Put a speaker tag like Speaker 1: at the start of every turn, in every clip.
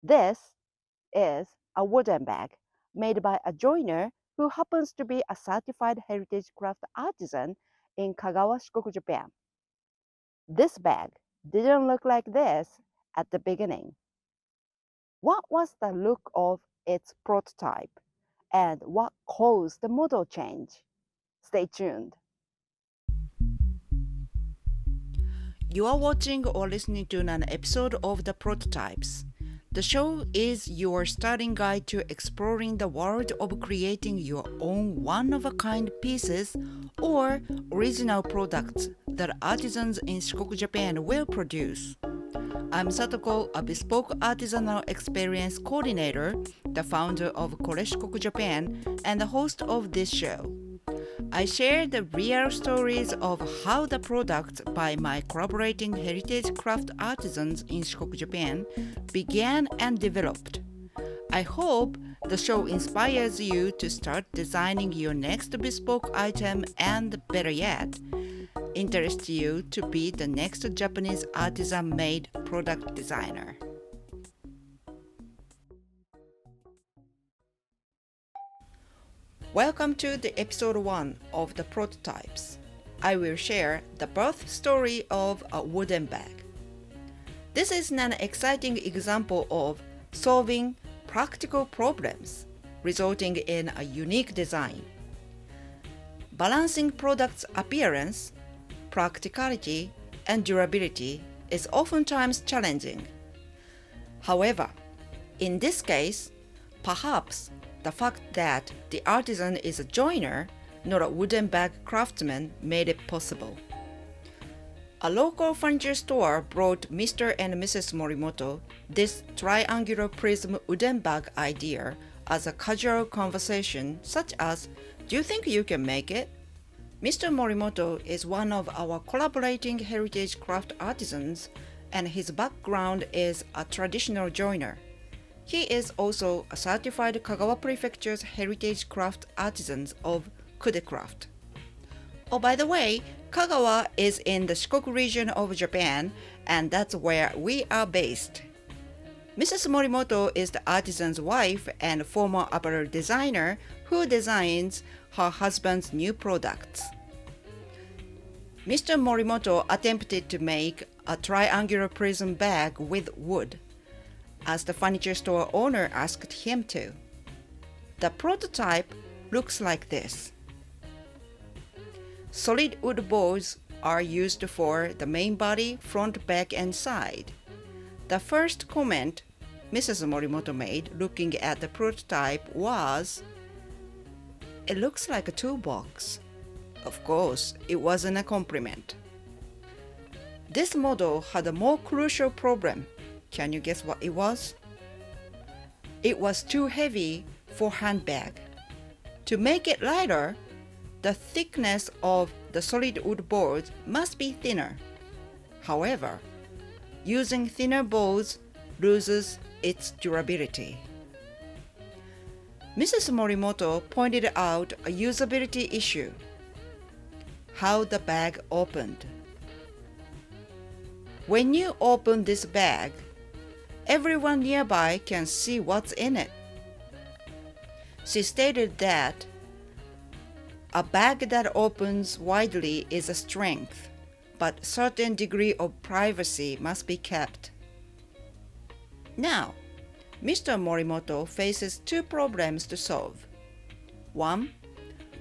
Speaker 1: This is a wooden bag made by a joiner who happens to be a certified heritage craft artisan in Kagawa, Shikoku, Japan. This bag didn't look like this at the beginning. What was the look of its prototype and what caused the model change? Stay tuned.
Speaker 2: You are watching or listening to an episode of The Prototypes. The show is your starting guide to exploring the world of creating your own one-of-a-kind pieces or original products that artisans in Shikoku, Japan will produce. I'm Satoko, a Bespoke Artisanal Experience Coordinator, the founder of KoLe SHIKOKU Japan, and the host of this show. I share the real stories of how the products by my collaborating heritage craft artisans in Shikoku, Japan began and developed. I hope the show inspires you to start designing your next bespoke item and, better yet, interests you to be the next Japanese artisan-made product designer. Welcome to the episode 1 of the prototypes. I will share the birth story of a wooden bag. This is an exciting example of solving practical problems, resulting in a unique design. Balancing product's appearance, practicality, and durability is oftentimes challenging. However, in this case, perhaps the fact that the artisan is a joiner, not a wooden bag craftsman, made it possible. A local furniture store brought Mr. and Mrs. Morimoto this triangular prism wooden bag idea as a casual conversation such as, "Do you think you can make it?" Mr. Morimoto is one of our collaborating heritage craft artisans, and his background is a traditional joiner. He is also a certified Kagawa Prefecture's heritage craft artisans of Kude Craft. Oh, by the way, Kagawa is in the Shikoku region of Japan, and that's where we are based. Mrs. Morimoto is the artisan's wife and former apparel designer who designs her husband's new products. Mr. Morimoto attempted to make a triangular prism bag with wood, as the furniture store owner asked him to. The prototype looks like this. Solid wood boards are used for the main body, front, back, and side. The first comment Mrs. Morimoto made looking at the prototype was, "It looks like a toolbox." Of course, it wasn't a compliment. This model had a more crucial problem. Can you guess what it was? It was too heavy for handbag. To make it lighter, the thickness of the solid wood boards must be thinner. However, using thinner boards loses its durability. Mrs. Morimoto pointed out a usability issue: how the bag opened. When you open this bag, everyone nearby can see what's in it. She stated that a bag that opens widely is a strength, but a certain degree of privacy must be kept. Now, Mr. Morimoto faces two problems to solve. 1.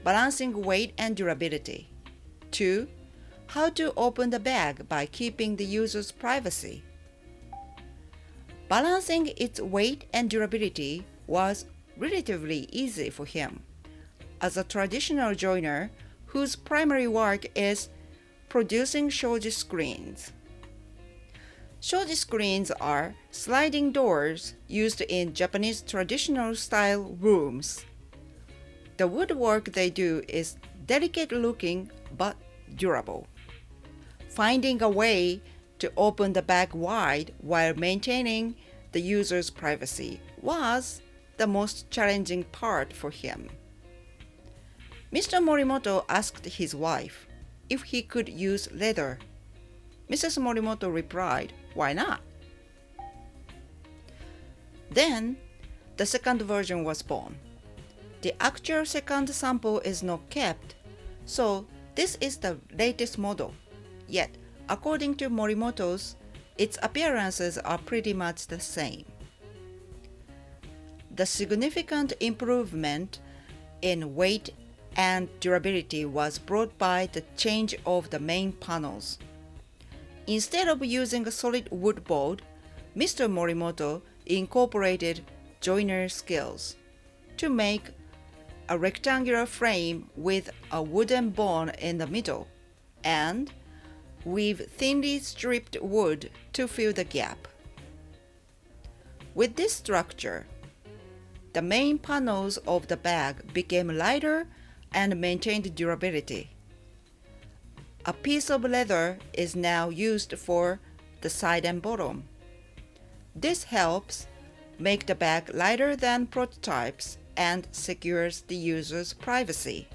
Speaker 2: Balancing weight and durability. 2. How to open the bag by keeping the user's privacy. Balancing its weight and durability was relatively easy for him, as a traditional joiner whose primary work is producing shoji screens. Shoji screens are sliding doors used in Japanese traditional style rooms. The woodwork they do is delicate looking but durable. Finding a way to open the bag wide while maintaining the user's privacy was the most challenging part for him. Mr. Morimoto asked his wife if he could use leather. Mrs. Morimoto replied, "Why not?" Then, the second version was born. The actual second sample is not kept, so this is the latest model. Yet, according to Morimoto's, its appearances are pretty much the same. The significant improvement in weight and durability was brought by the change of the main panels. Instead of using a solid wood board, Mr. Morimoto incorporated joiner skills to make a rectangular frame with a wooden bone in the middle and weave thinly stripped wood to fill the gap. With this structure, the main panels of the bag became lighter and maintained durability. A piece of leather is now used for the side and bottom. This helps make the bag lighter than prototypes and secures the user's privacy.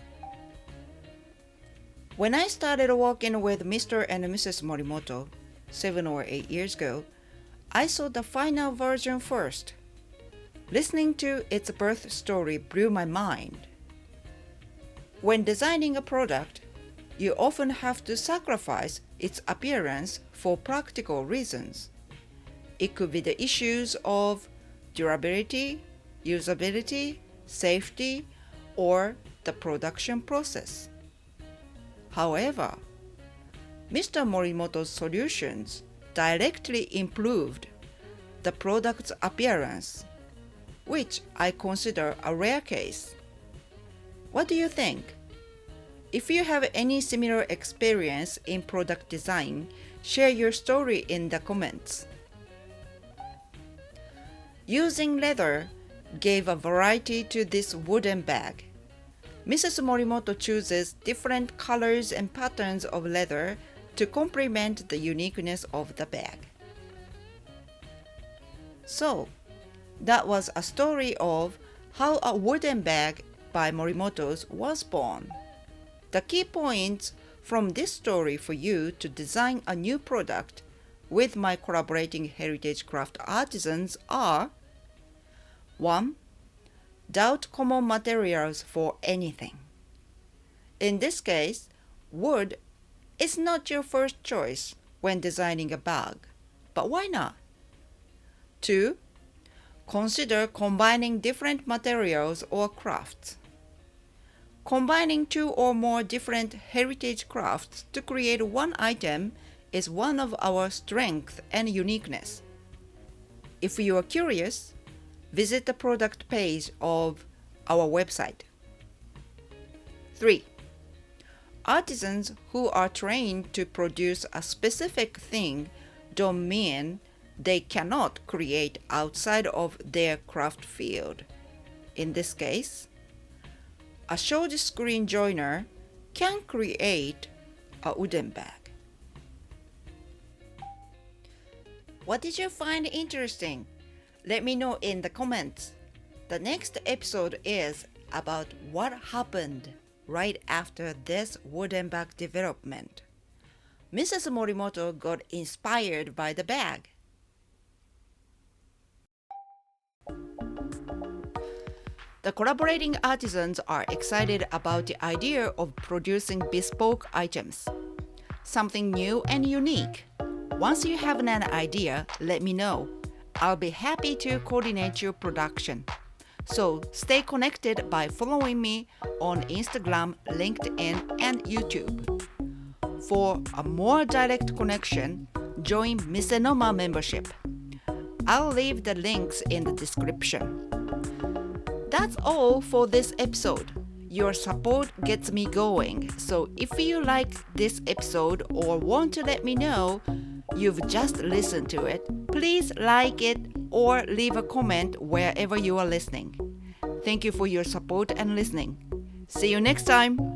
Speaker 2: When I started working with Mr. and Mrs. Morimoto 7 or 8 years ago, I saw the final version first. Listening to its birth story blew my mind. When designing a product, you often have to sacrifice its appearance for practical reasons. It could be the issues of durability, usability, safety, or the production process. However, Mr. Morimoto's solutions directly improved the product's appearance, which I consider a rare case. What do you think? If you have any similar experience in product design, share your story in the comments. Using leather gave a variety to this wooden bag. Mrs. Morimoto chooses different colors and patterns of leather to complement the uniqueness of the bag. So, that was a story of how a wooden bag by Morimoto's was born. The key points from this story for you to design a new product with my collaborating heritage craft artisans are: 1. Doubt common materials for anything. In this case, wood is not your first choice when designing a bag, but why not? 2. Consider combining different materials or crafts. Combining 2 or more different heritage crafts to create one item is one of our strengths and uniqueness. If you are curious, visit the product page of our website. 3. Artisans who are trained to produce a specific thing don't mean they cannot create outside of their craft field. In this case, a short screen joiner can create a wooden bag. What did you find interesting? Let me know in the comments. The next episode is about what happened right after this wooden bag development. Mrs. Morimoto got inspired by the bag. The collaborating artisans are excited about the idea of producing bespoke items, something new and unique. Once you have an idea, let me know. I'll be happy to coordinate your production. So stay connected by following me on Instagram, LinkedIn, and YouTube. For a more direct connection, join Misenoma membership. I'll leave the links in the description. That's all for this episode. Your support gets me going, so if you like this episode or want to let me know you've just listened to it, please like it or leave a comment wherever you are listening. Thank you for your support and listening. See you next time.